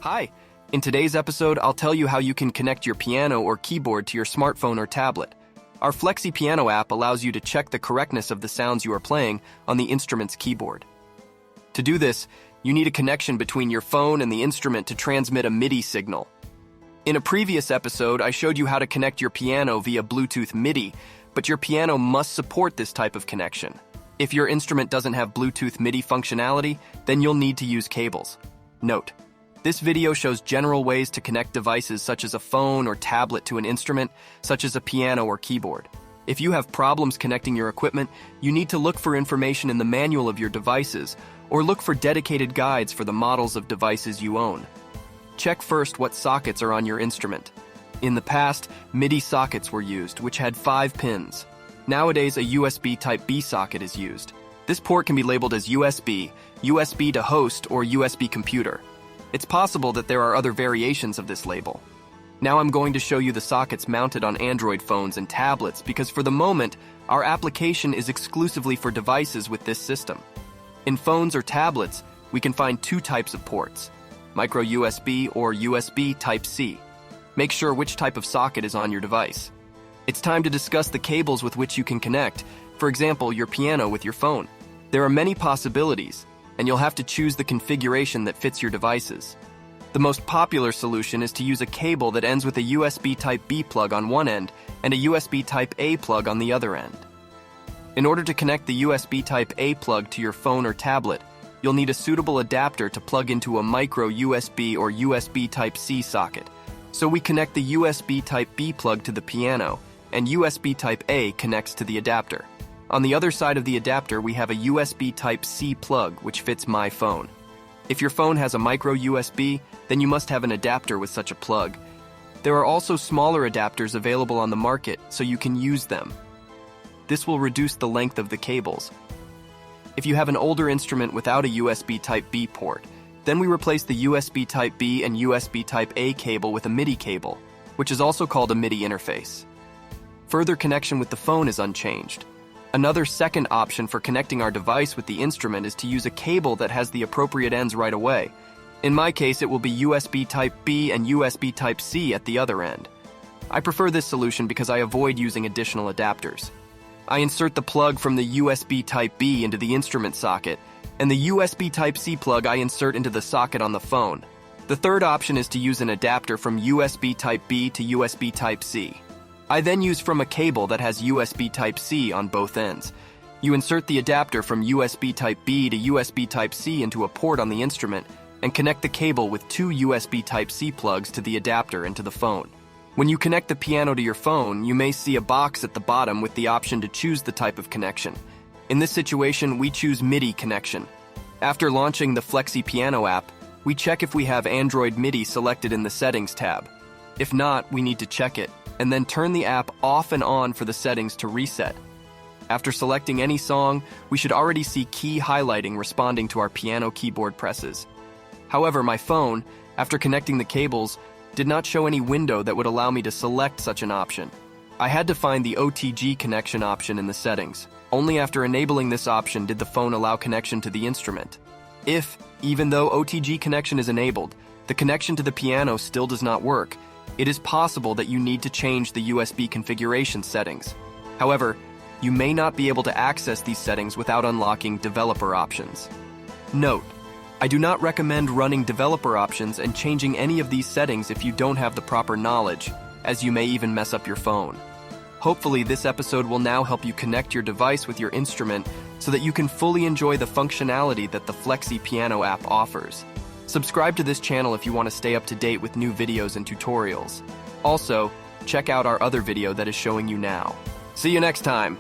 Hi! In today's episode, I'll tell you how you can connect your piano or keyboard to your smartphone or tablet. Our Flexi Piano app allows you to check the correctness of the sounds you are playing on the instrument's keyboard. To do this, you need a connection between your phone and the instrument to transmit a MIDI signal. In a previous episode, I showed you how to connect your piano via Bluetooth MIDI, but your piano must support this type of connection. If your instrument doesn't have Bluetooth MIDI functionality, then you'll need to use cables. Note: this video shows general ways to connect devices such as a phone or tablet to an instrument, such as a piano or keyboard. If you have problems connecting your equipment, you need to look for information in the manual of your devices, or look for dedicated guides for the models of devices you own. Check first what sockets are on your instrument. In the past, MIDI sockets were used, which had 5 pins. Nowadays, a USB Type-B socket is used. This port can be labeled as USB, USB to host, or USB computer. It's possible that there are other variations of this label. Now I'm going to show you the sockets mounted on Android phones and tablets because for the moment, our application is exclusively for devices with this system. In phones or tablets, we can find 2 types of ports: micro USB or USB Type-C. Make sure which type of socket is on your device. It's time to discuss the cables with which you can connect, for example, your piano with your phone. There are many possibilities, and you'll have to choose the configuration that fits your devices. The most popular solution is to use a cable that ends with a USB Type-B plug on one end and a USB Type-A plug on the other end. In order to connect the USB Type-A plug to your phone or tablet, you'll need a suitable adapter to plug into a micro USB or USB Type-C socket. So we connect the USB Type-B plug to the piano, and USB Type-A connects to the adapter. On the other side of the adapter, we have a USB Type-C plug, which fits my phone. If your phone has a micro USB, then you must have an adapter with such a plug. There are also smaller adapters available on the market, so you can use them. This will reduce the length of the cables. If you have an older instrument without a USB Type-B port, then we replace the USB Type-B and USB Type-A cable with a MIDI cable, which is also called a MIDI interface. Further connection with the phone is unchanged. Another second option for connecting our device with the instrument is to use a cable that has the appropriate ends right away. In my case, it will be USB Type-B and USB Type-C at the other end. I prefer this solution because I avoid using additional adapters. I insert the plug from the USB Type-B into the instrument socket, and the USB Type-C plug I insert into the socket on the phone. The third option is to use an adapter from USB Type-B to USB Type-C. I then use from a cable that has USB Type-C on both ends. You insert the adapter from USB Type-B to USB Type-C into a port on the instrument and connect the cable with 2 USB Type-C plugs to the adapter and to the phone. When you connect the piano to your phone, you may see a box at the bottom with the option to choose the type of connection. In this situation, we choose MIDI connection. After launching the Flexi Piano app, we check if we have Android MIDI selected in the Settings tab. If not, we need to check it, and then turn the app off and on for the settings to reset. After selecting any song, we should already see key highlighting responding to our piano keyboard presses. However, my phone, after connecting the cables, did not show any window that would allow me to select such an option. I had to find the OTG connection option in the settings. Only after enabling this option did the phone allow connection to the instrument. If, even though OTG connection is enabled, the connection to the piano still does not work, it is possible that you need to change the USB configuration settings. However, you may not be able to access these settings without unlocking developer options. Note: I do not recommend running developer options and changing any of these settings if you don't have the proper knowledge, as you may even mess up your phone. Hopefully, this episode will now help you connect your device with your instrument so that you can fully enjoy the functionality that the Flexi Piano app offers. Subscribe to this channel if you want to stay up to date with new videos and tutorials. Also, check out our other video that is showing you now. See you next time!